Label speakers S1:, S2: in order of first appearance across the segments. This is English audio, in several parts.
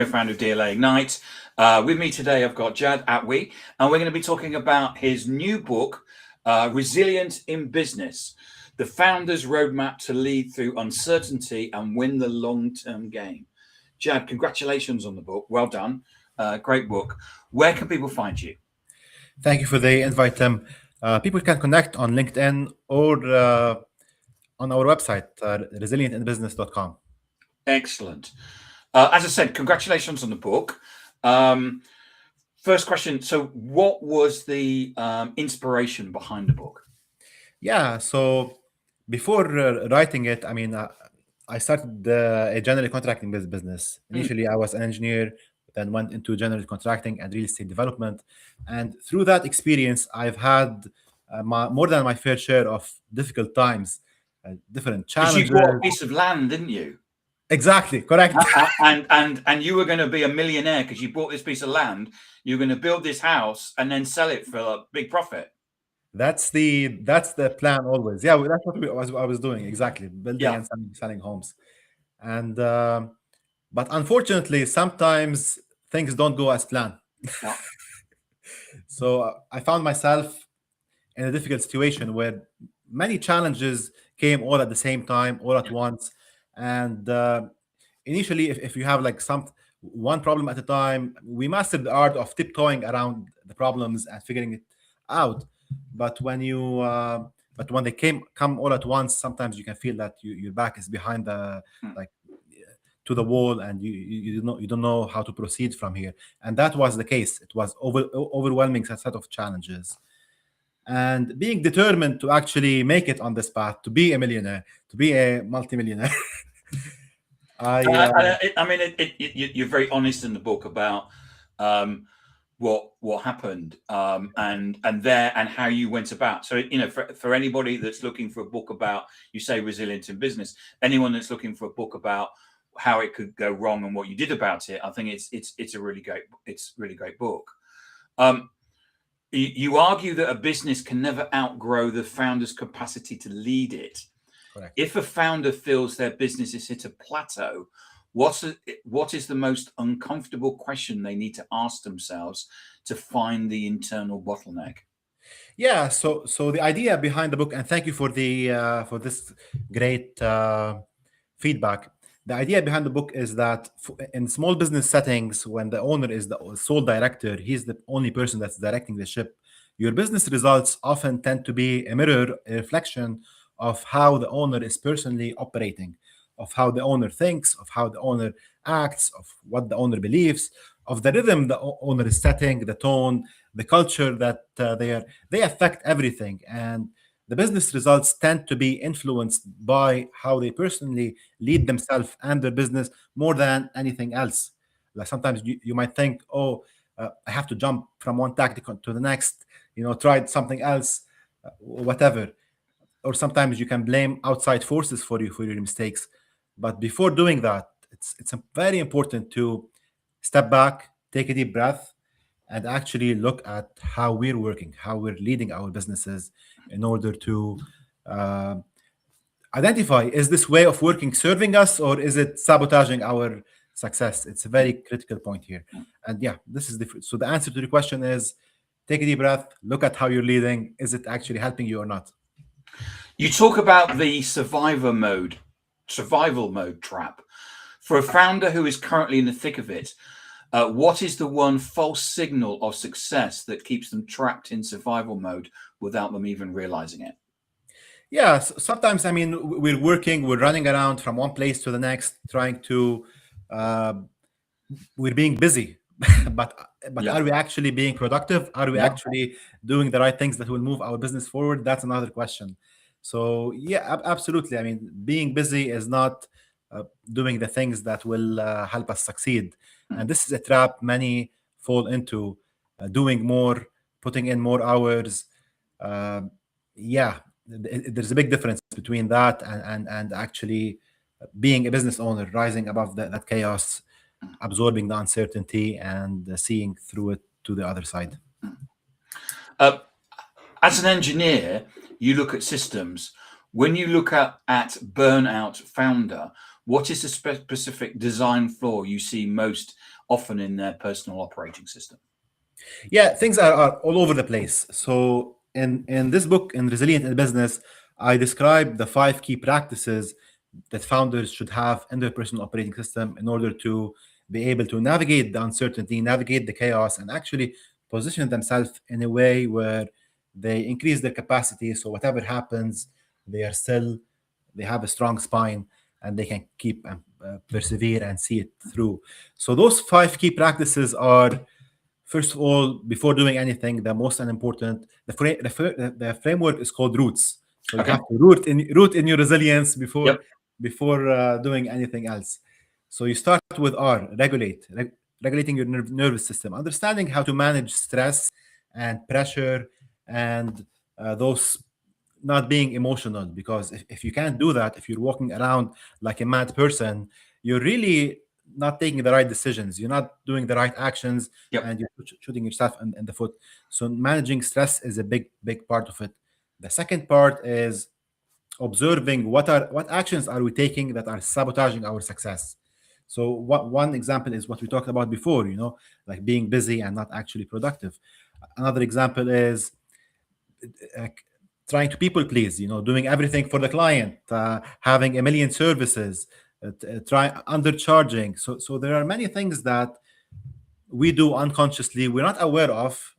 S1: co-founder of DLA Ignite. With me today, I've got Jad Atwe, and we're going to be talking about his new book, Resilient in Business, The Founder's Roadmap to Lead Through Uncertainty and Win the Long-Term Game. Jad, congratulations on the book. Well done. Great book. Where can people find you?
S2: Thank you for the invite, Tim. People can connect on LinkedIn or on our website, resilientinbusiness.com.
S1: Excellent. As I said, congratulations on the book. First question. So what was the inspiration behind the book?
S2: Yeah, so before writing it, I started a general contracting business. Initially, I was an engineer, then went into general contracting and real estate development. And through that experience, I've had more than my fair share of difficult times, different
S1: Because
S2: challenges.
S1: you bought a piece of land, didn't you?
S2: Exactly, correct.
S1: And you were going to be a millionaire because you bought this piece of land. You're going to build this house and then sell it for a big profit.
S2: That's the plan always. Yeah, that's what I was doing exactly, building and selling homes. And but unfortunately, sometimes things don't go as planned.
S1: Yeah.
S2: So I found myself in a difficult situation where many challenges came all at the same time, all at once. And initially, if you have like one problem at a time, we mastered the art of tiptoeing around the problems and figuring it out. But when they come all at once, sometimes you can feel that your back is behind the to the wall, and you don't know how to proceed from here. And that was the case. It was overwhelming set of challenges. And being determined to actually make it on this path, to be a millionaire, to be a multimillionaire.
S1: You're very honest in the book about what happened and how you went about. So, for anybody that's looking for a book about, you say resilient in business, anyone that's looking for a book about how it could go wrong and what you did about it, I think it's a really great book. You argue that a business can never outgrow the founder's capacity to lead it.
S2: Correct.
S1: If a founder feels their business has hit a plateau, what is the most uncomfortable question they need to ask themselves to find the internal bottleneck?
S2: Yeah, so the idea behind the book, and thank you for this great feedback. The idea behind the book is that in small business settings, when the owner is the sole director, he's the only person that's directing the ship. Your business results often tend to be a reflection of how the owner is personally operating, of how the owner thinks, of how the owner acts, of what the owner believes, of the rhythm the owner is setting, the tone, the culture that they affect everything. And the business results tend to be influenced by how they personally lead themselves and their business more than anything else. Like sometimes you might think, I have to jump from one tactic to the next, tried something else, whatever. Or sometimes you can blame outside forces for your mistakes. But before doing that, it's very important to step back, take a deep breath, and actually look at how we're working, how we're leading our businesses, in order to identify, is this way of working serving us, or is it sabotaging our success? It's a very critical point here. And yeah, this is so the answer to the question is, take a deep breath, look at how you're leading. Is it actually helping you or not?
S1: You talk about the survival mode trap. For a founder who is currently in the thick of it, what is the one false signal of success that keeps them trapped in survival mode without them even realizing it?
S2: Yeah, sometimes, we're running around from one place to the next, trying to, we're being busy, but are we actually being productive? Are we actually doing the right things that will move our business forward? That's another question. So yeah, absolutely. Being busy is not doing the things that will help us succeed. And this is a trap many fall into, doing more, putting in more hours. There's a big difference between that and actually being a business owner, rising above that chaos, absorbing the uncertainty, and seeing through it to the other side.
S1: As an engineer, you look at systems. When you look at burnout founder, what is the specific design flaw you see most often in their personal operating system?
S2: Yeah, things are all over the place. So in this book, in Resilient in Business, I describe the 5 key practices that founders should have in their personal operating system in order to be able to navigate the uncertainty, navigate the chaos, and actually position themselves in a way where they increase their capacity. So whatever happens, they are still they have a strong spine and they can keep and persevere and see it through. So those 5 key practices are, first of all, before doing anything, the most important, the framework is called roots. So you
S1: Okay.
S2: have to root in your resilience before
S1: Yep.
S2: doing anything else. So you start with R, regulating your nervous system, understanding how to manage stress and pressure and those, not being emotional, because if you can't do that, if you're walking around like a mad person, you're really not taking the right decisions, you're not doing the right actions,
S1: Yep.
S2: and you're shooting yourself in the foot. So managing stress is a big part of it. The second part is observing what actions are we taking that are sabotaging our success. So one example is what we talked about before, like being busy and not actually productive. Another example is uh, trying to people please, doing everything for the client, having a million services, try undercharging. So there are many things that we do unconsciously, we're not aware of,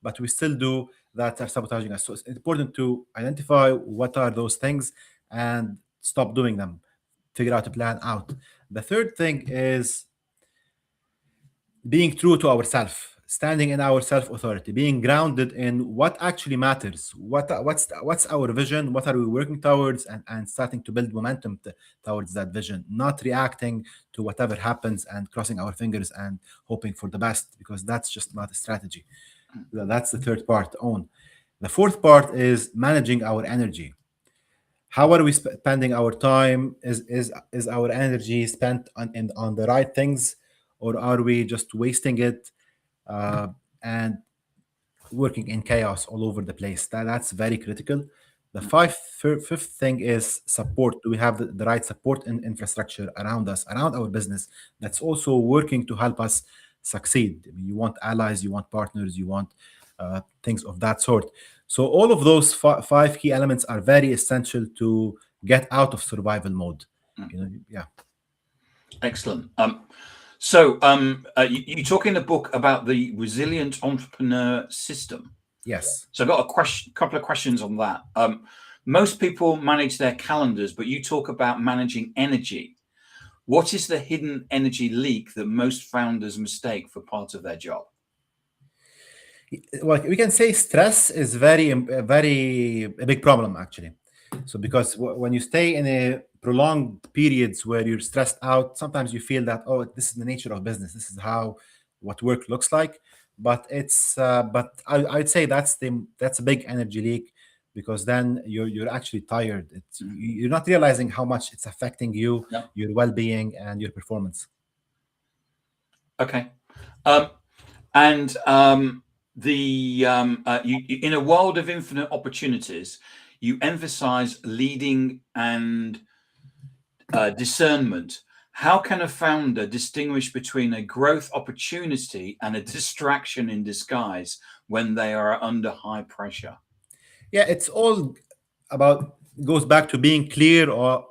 S2: but we still do, that are sabotaging us. So it's important to identify what are those things and stop doing them, figure out a plan out. The third thing is being true to ourselves, standing in our self authority, being grounded in what actually matters, what's our vision, what are we working towards, and starting to build momentum towards that vision, not reacting to whatever happens and crossing our fingers and hoping for the best, because that's just not a strategy. That's the third part, own. The fourth part is managing our energy. How are we spending our time? Is our energy spent on the right things, or are we just wasting it uh, and working in chaos all over the place? That's very critical. The fifth thing is support. Do we have the right support and infrastructure around us, around our business, that's also working to help us succeed? I mean, you want allies, you want partners, you want things of that sort. So all of those 5 key elements are very essential to get out of survival mode. Yeah.
S1: Excellent. You talk in the book about the resilient entrepreneur system.
S2: Yes.
S1: So I've got a couple of questions on that. Most people manage their calendars, but you talk about managing energy. What is the hidden energy leak that most founders mistake for part of their job?
S2: Well, we can say stress is a big problem, actually. So because when you stay in a prolonged periods where you're stressed out, sometimes you feel that, oh, this is the nature of business, this is how what work looks like. But I'd say that's a big energy leak, because then you're actually tired. You're not realizing how much it's affecting you,
S1: Yeah.
S2: your well-being and your performance.
S1: Okay. And in a world of infinite opportunities, you emphasize leading and discernment. How can a founder distinguish between a growth opportunity and a distraction in disguise when they are under high pressure?
S2: Yeah, it's all about, goes back to being clear, or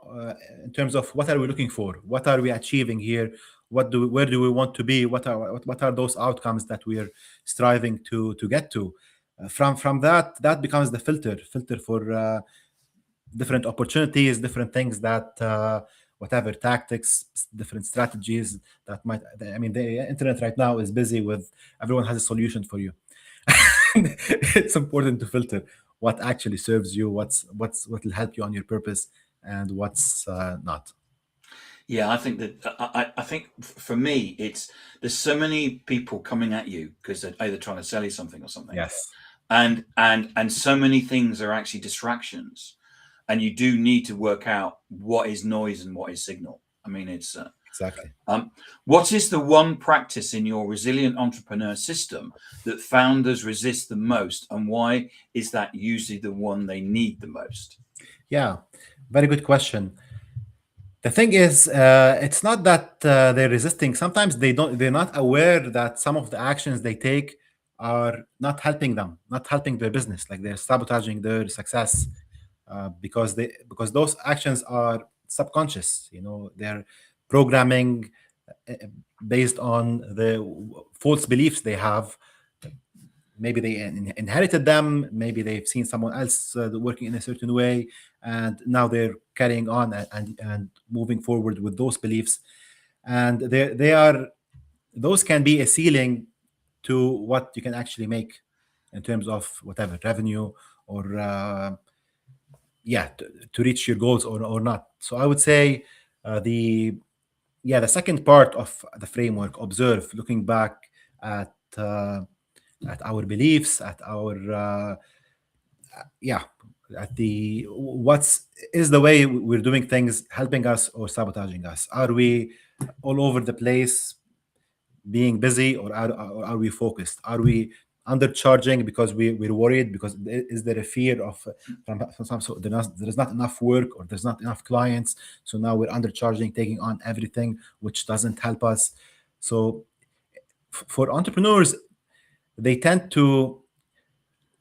S2: in terms of what are we looking for, what are we achieving here, where do we want to be, what are those outcomes that we're striving to get to. From that becomes the filter for different opportunities, different things that whatever tactics, different strategies that might. I mean, the internet right now is busy with, everyone has a solution for you. It's important to filter what actually serves you, what will help you on your purpose, and what's not.
S1: Yeah, I think that I think for me, it's there's so many people coming at you because they're either trying to sell you something or something,
S2: Yes,
S1: and so many things are actually distractions, and you do need to work out what is noise and what is signal. I mean, it's
S2: exactly.
S1: what is the one practice in your resilient entrepreneur system that founders resist the most, and why is that usually the one they need the most?
S2: Yeah, very good question. The thing is, it's not that they're resisting. Sometimes they don't. They're not aware that some of the actions they take are not helping them, not helping their business. Like they're sabotaging their success because those actions are subconscious. They're programming uh, based on the false beliefs they have. Maybe they inherited them, maybe they've seen someone else working in a certain way, and now they're carrying on and moving forward with those beliefs. And they are those can be a ceiling to what you can actually make in terms of whatever revenue or yeah, to reach your goals or not. So I would say the second part of the framework, observe, looking back at uh, at our beliefs, at our yeah, at the what's is the way we're doing things helping us or sabotaging us? Are we all over the place being busy, or are we focused? Are we undercharging because we're worried because is there a fear of from some, so there's not enough work or there's not enough clients, so now we're undercharging, taking on everything which doesn't help us. So for entrepreneurs, they tend to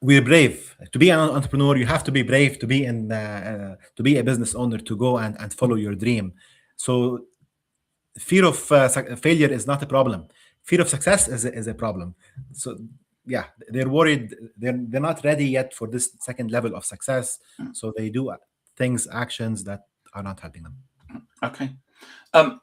S2: we're brave to be an entrepreneur. You have to be brave to be to be a business owner, to go and follow your dream. So fear of failure is not a problem. Fear of success is a problem. So yeah, they're worried. They're not ready yet for this second level of success. So they do things, actions that are not helping them.
S1: Okay. Um,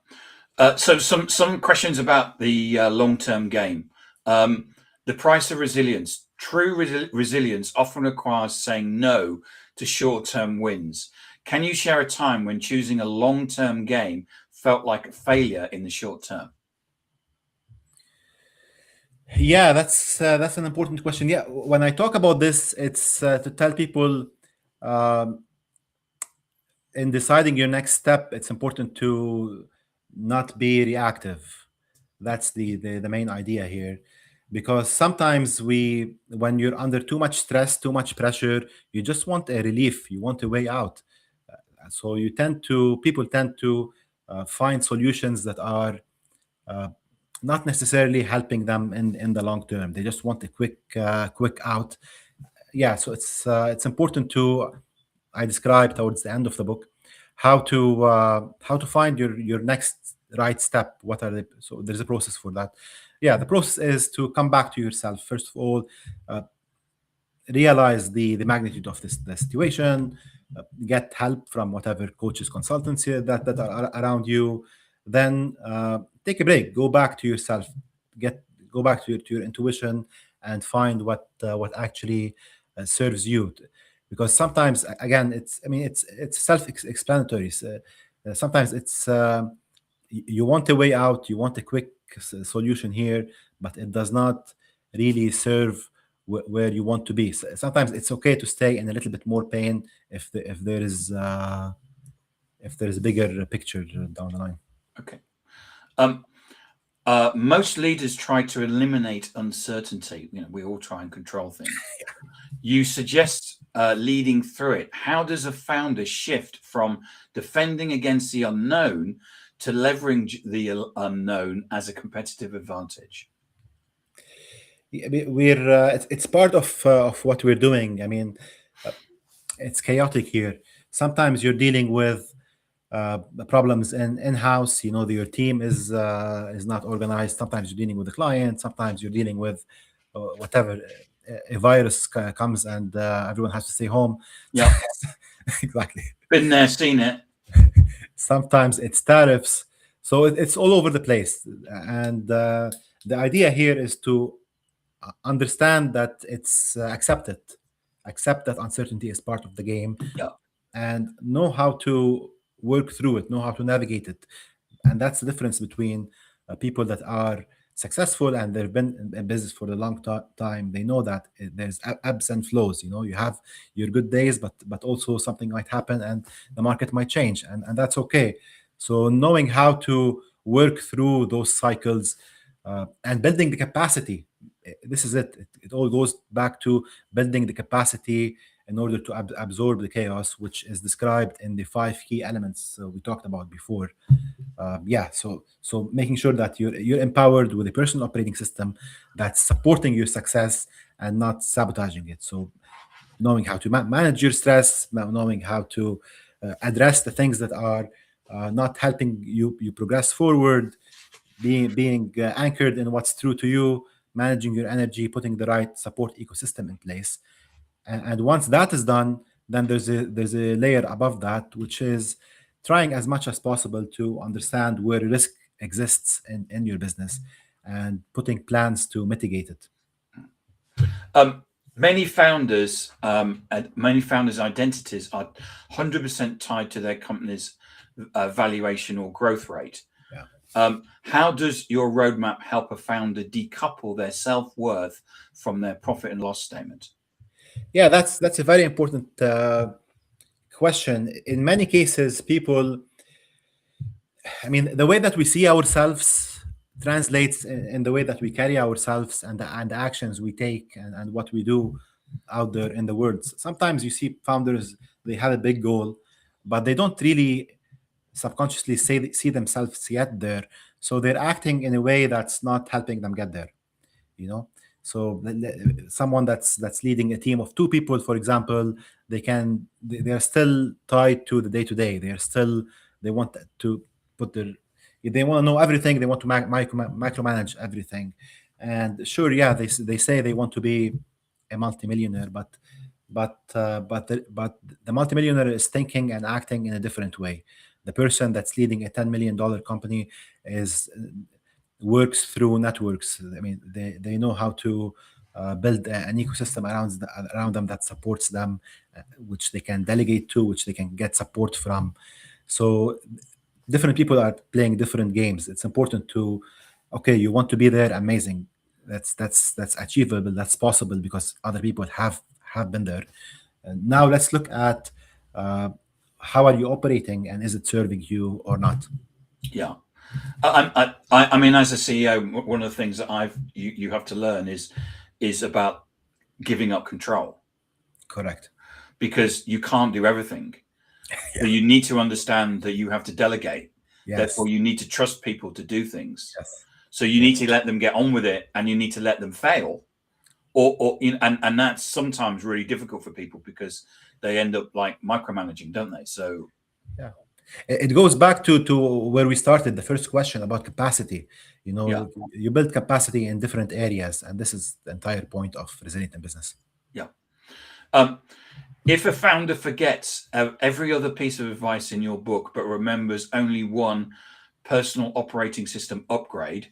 S1: so some questions about the long-term game. The price of resilience. True resilience often requires saying no to short-term wins. Can you share a time when choosing a long-term game felt like a failure in the short term?
S2: Yeah, that's an important question. Yeah, when I talk about this, it's to tell people um, in deciding your next step, it's important to not be reactive. That's the main idea here, because sometimes when you're under too much stress, too much pressure, you just want a relief, you want a way out. So people tend to find solutions that are uh, not necessarily helping them in the long term. They just want a quick out. Yeah, so it's important to I describe towards the end of the book how to find your next right step. What are the so there's a process for that. Yeah, the process is to come back to yourself first of all, uh, realize the magnitude of the situation, get help from whatever coaches, consultants here that are around you. Then take a break, go back to yourself, get go back to your intuition, and find what actually serves you. Because sometimes, again, it's self-explanatory. So, sometimes it's you want a way out, you want a quick solution here, but it does not really serve where you want to be. So sometimes it's okay to stay in a little bit more pain if there is a bigger picture down the line.
S1: Okay. Um, most leaders try to eliminate uncertainty. We all try and control things. You suggest leading through it. How does a founder shift from defending against the unknown to leverage the unknown as a competitive advantage?
S2: Yeah, we're it's part of what we're doing. I mean, uh, it's chaotic here. Sometimes you're dealing with the problems in house. Your team is not organized. Sometimes you're dealing with the client. Sometimes you're dealing with whatever a virus comes and everyone has to stay home.
S1: Yeah,
S2: Exactly.
S1: been there, seen it.
S2: Sometimes it's tariffs. So it's all over the place. And the idea here is to understand that it's accept that uncertainty is part of the game,
S1: Yeah.
S2: and know how to work through it, know how to navigate it. And that's the difference between people that are successful and they've been in business for a long time. They know that there's ebbs and flows. You have your good days, but also something might happen and the market might change, and that's okay. So knowing how to work through those cycles and building the capacity, this is it all goes back to building the capacity in order to absorb the chaos, which is described in the 5 key elements we talked about before. So making sure that you're empowered with a personal operating system that's supporting your success and not sabotaging it. So knowing how to manage your stress, knowing how to address the things that are not helping you progress forward, being anchored in what's true to you, managing your energy, putting the right support ecosystem in place. And once that is done, then there's a layer above that, which is trying as much as possible to understand where risk exists in your business and putting plans to mitigate it.
S1: Many founders and many founders' identities are 100% tied to their company's valuation or growth rate.
S2: Yeah.
S1: How does your roadmap help a founder decouple their self-worth from their profit and loss statement?
S2: Yeah, that's a very important question. In many cases, people, I mean, the way that we see ourselves translates in the way that we carry ourselves and the actions we take and what we do out there in the world. Sometimes you see founders, they have a big goal, but they don't really subconsciously see themselves yet there. So they're acting in a way that's not helping them get there, you know. So someone that's leading a team of 2 people, for example, they're still tied to the day to day. They want to put they want to know everything. They want to micromanage everything. And sure, yeah, they say they want to be a multimillionaire, but the multimillionaire is thinking and acting in a different way. The person that's leading a $10 million company works through networks. I mean, they know how to build an ecosystem around them that supports them, which they can delegate to, which they can get support from. So different people are playing different games. It's important to, okay, you want to be there, amazing. That's achievable. That's possible because other people have been there. And now let's look at how are you operating and is it serving you or not?
S1: Yeah. I mean, as a CEO, one of the things that you have to learn is about giving up control.
S2: Correct.
S1: Because you can't do everything. Yeah. So you need to understand that you have to delegate.
S2: Yes.
S1: Therefore, you need to trust people to do things.
S2: Yes.
S1: So you need to let them get on with it, and you need to let them fail. And that's sometimes really difficult for people because they end up like micromanaging, don't they? So
S2: yeah. It goes back to where we started, the first question about capacity. You know,
S1: yeah.
S2: You build capacity in different areas, and this is the entire point of resilient in business.
S1: Yeah. If a founder forgets every other piece of advice in your book, but remembers only one personal operating system upgrade,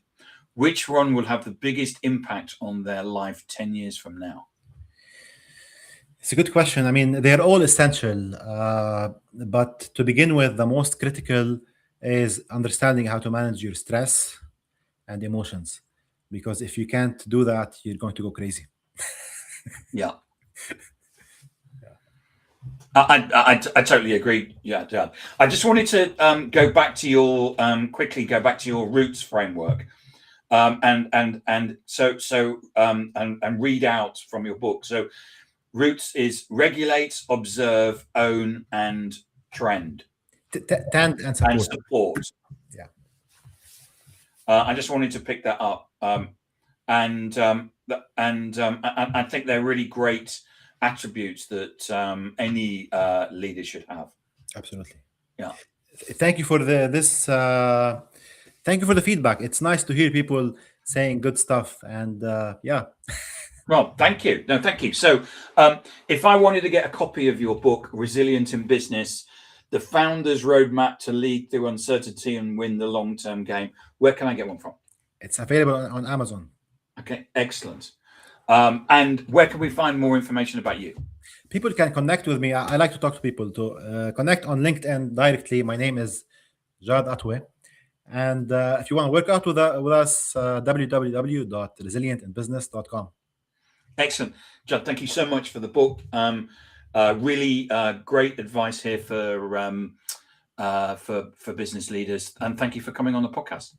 S1: which one will have the biggest impact on their life 10 years from now?
S2: It's a good question. I mean, they're all essential, but to begin with, the most critical is understanding how to manage your stress and emotions. Because if you can't do that, you're going to go crazy.
S1: Yeah. I totally agree. Yeah. I just wanted to go back to your roots framework, and read out from your book. So, roots is regulate, observe, own, and trend.
S2: Tend and support.
S1: And support.
S2: Yeah.
S1: I just wanted to pick that up, and I think they're really great attributes that any leader should have.
S2: Absolutely.
S1: Yeah.
S2: Thank you for thank you for the feedback. It's nice to hear people saying good stuff, and yeah.
S1: Well, thank you. No, thank you. So, if I wanted to get a copy of your book, Resilient in Business, The Founder's Roadmap to Lead Through Uncertainty and Win the Long-Term Game, where can I get one from?
S2: It's available on Amazon.
S1: Okay, excellent. And where can we find more information about you?
S2: People can connect with me. I like to talk to people. To connect on LinkedIn directly, my name is Jad Atwe. And if you want to work out with us, www.resilientinbusiness.com.
S1: Excellent. Jad, thank you so much for the book. Really great advice here for business leaders. And thank you for coming on the podcast.